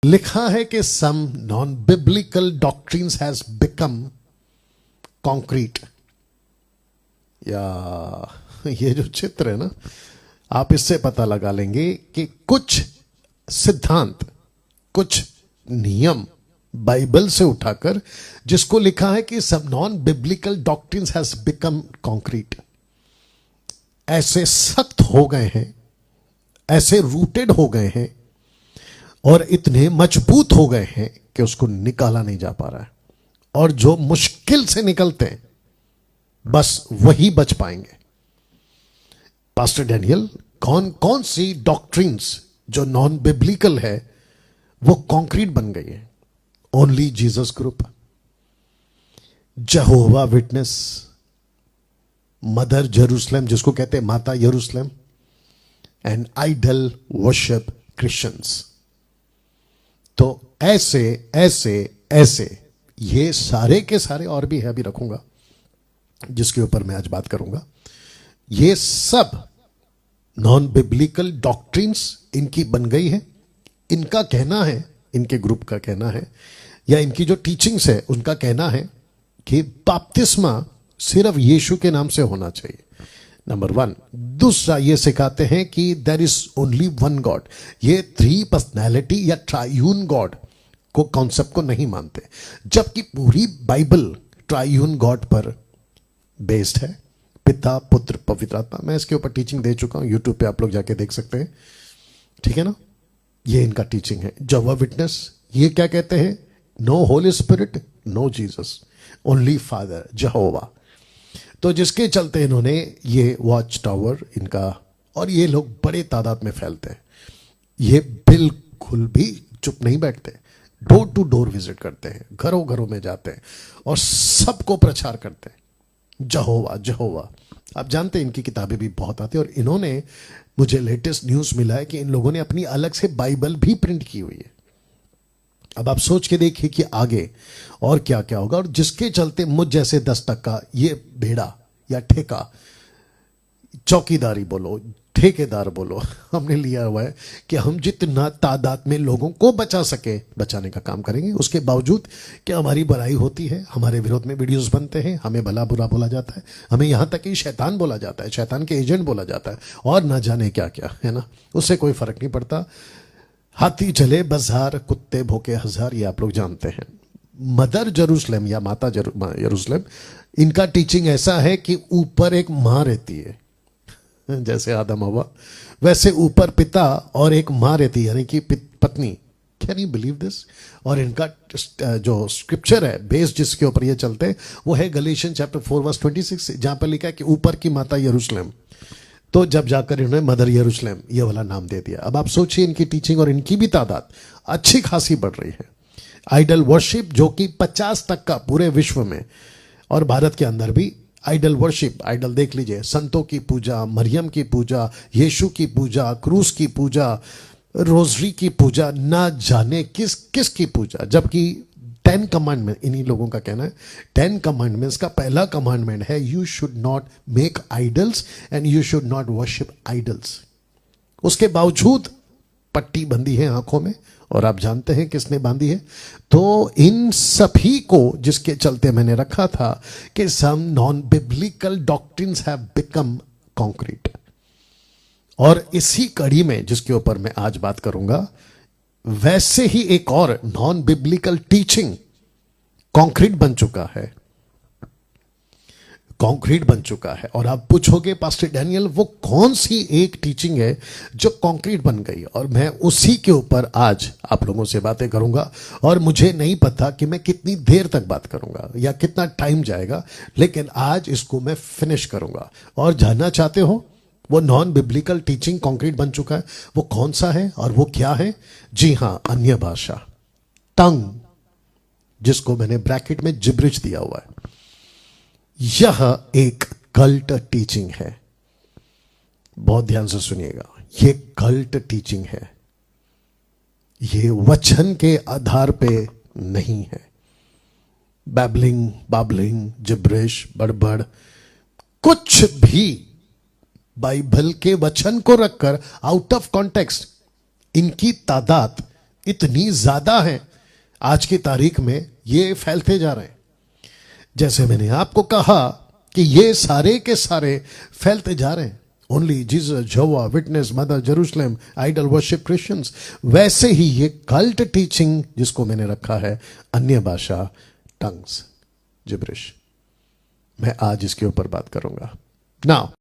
लिखा है कि some non biblical doctrines has become concrete. या ये जो चित्र है ना, आप इससे पता लगा लेंगे कि कुछ सिद्धांत, कुछ नियम बाइबल से उठाकर जिसको लिखा है कि सब non biblical doctrines has become concrete, ऐसे सख्त हो गए हैं, ऐसे रूटेड हो गए हैं और इतने मजबूत हो गए हैं कि उसको निकाला नहीं जा पा रहा है। और जो मुश्किल से निकलते हैं बस वही बच पाएंगे। पास्टर डैनियल, कौन कौन सी डॉक्ट्रिन्स जो नॉन बिब्लिकल है वो कॉन्क्रीट बन गई है? Only Jesus group, जहोवा witness, mother Jerusalem जिसको कहते हैं माता यरूशलेम, एंड आइडल वर्शिप क्रिश्चियंस। तो ऐसे ऐसे ऐसे ये सारे के सारे, और भी है, अभी रखूंगा जिसके ऊपर मैं आज बात करूंगा। ये सब नॉन बिब्लिकल डॉक्ट्रिन्स इनकी बन गई है। इनका कहना है, इनके ग्रुप का कहना है, या इनकी जो टीचिंग्स है उनका कहना है कि बपतिस्मा सिर्फ यीशु के नाम से होना चाहिए, नंबर 1। दूसरा, ये सिखाते हैं कि there is only one God. ये 3 पर्सनैलिटी या ट्रायून गॉड को, कॉन्सेप्ट को नहीं मानते, जबकि पूरी बाइबल ट्रायून गॉड पर बेस्ड है, पिता पुत्र पवित्र आत्मा। मैं इसके ऊपर टीचिंग दे चुका हूं, यूट्यूब पे आप लोग जाके देख सकते हैं, ठीक है ना। ये इनका टीचिंग है। जहोवा विटनेस ये क्या कहते हैं? No Holy Spirit, no Jesus, only Father Jehovah. तो जिसके चलते इन्होंने ये वॉच टावर इनका, और ये लोग बड़े तादाद में फैलते हैं। ये बिल्कुल भी चुप नहीं बैठते, डोर टू डोर विजिट करते हैं, घरों घरों में जाते हैं और सबको प्रचार करते हैं जहोवा जहोवा। आप जानते हैं इनकी किताबें भी बहुत आती है, और इन्होंने, मुझे लेटेस्ट न्यूज़ मिला है कि इन लोगों ने अपनी अलग से बाइबल भी प्रिंट की हुई है। अब आप सोच के देखिए कि आगे और क्या क्या होगा। और जिसके चलते मुझ जैसे 10% का ये भेड़ा या ठेका, चौकीदारी बोलो, ठेकेदार बोलो, हमने लिया हुआ है कि हम जितना तादाद में लोगों को बचा सके बचाने का काम करेंगे। उसके बावजूद कि हमारी बुराई होती है, हमारे विरोध में वीडियोस बनते हैं, हमें भला बुरा बोला जाता है, हमें यहां तक कि शैतान बोला जाता है, शैतान के एजेंट बोला जाता है, और ना जाने क्या क्या, है ना। उससे कोई फर्क नहीं पड़ता। हाथी चले बाजार, कुत्ते भौंके हजार, ये आप लोग जानते हैं। मदर जेरूशलेम या माता यरूशलेम, इनका टीचिंग ऐसा है कि ऊपर एक मां रहती है, जैसे आदम हवा, वैसे ऊपर पिता और एक मां रहती है, यानी कि पत्नी। Can you believe this? और इनका जो स्क्रिप्चर है बेस जिसके ऊपर ये चलते हैं वो है गलीशियन चैप्टर 4 वर्स 26, जहां पर लिखा है कि ऊपर की माता यरूशलेम। तो जब जाकर इन्होंने मदर यरूशलेम ये वाला नाम दे दिया। अब आप सोचिए इनकी टीचिंग और इनकी भी तादाद अच्छी खासी बढ़ रही है। आइडल वर्शिप जो कि 50% पूरे विश्व में और भारत के अंदर भी आइडल वर्शिप, आइडल देख लीजिए, संतों की पूजा, मरियम की पूजा, यीशु की पूजा, क्रूस की पूजा, रोजरी की पूजा, ना जाने किस किस की पूजा। जबकि 10 कमांडमेंट, इन्हीं लोगों का कहना है, 10 कमांडमेंट्स का पहला कमांडमेंट है you should not make idols and you should not worship idols. उसके बावजूद पट्टी बंधी है आंखों में, और आप जानते हैं किसने बांधी है। तो इन सभी को जिसके चलते मैंने रखा था कि some non biblical doctrines have become concrete. और इसी कड़ी में जिसके ऊपर मैं आज बात करूंगा, वैसे ही एक और नॉन बिब्लिकल टीचिंग कॉन्क्रीट बन चुका है, कॉन्क्रीट बन चुका है। और आप पूछोगे पास्टर डैनियल वो कौन सी एक टीचिंग है जो कॉन्क्रीट बन गई? और मैं उसी के ऊपर आज आप लोगों से बातें करूंगा। और मुझे नहीं पता कि मैं कितनी देर तक बात करूंगा या कितना टाइम जाएगा, लेकिन आज इसको मैं फिनिश करूंगा। और जानना चाहते हो वो नॉन बिब्लिकल टीचिंग कॉन्क्रीट बन चुका है, वो कौन सा है और वो क्या है? जी हां, अन्य भाषा, टंग, जिसको मैंने ब्रैकेट में जिब्रिज दिया हुआ है। यह एक कल्ट टीचिंग है। बहुत ध्यान से सुनिएगा, यह कल्ट टीचिंग है। यह वचन के आधार पे नहीं है। बाबलिंग, जिब्रिश, बड़बड़, कुछ भी बाइबल के वचन को रखकर आउट ऑफ कॉन्टेक्स्ट इनकी तादाद इतनी ज्यादा है आज की तारीख में, ये फैलते जा रहे हैं। जैसे मैंने आपको कहा कि ये सारे के सारे फैलते जा रहे हैं, only Jesus, Jehovah witness, mother, Jerusalem, idol worship Christians, वैसे ही ये कल्ट टीचिंग जिसको मैंने रखा है अन्य भाषा, टंग्स, जिब्रिश, मैं आज इसके ऊपर बात करूंगा। नाउ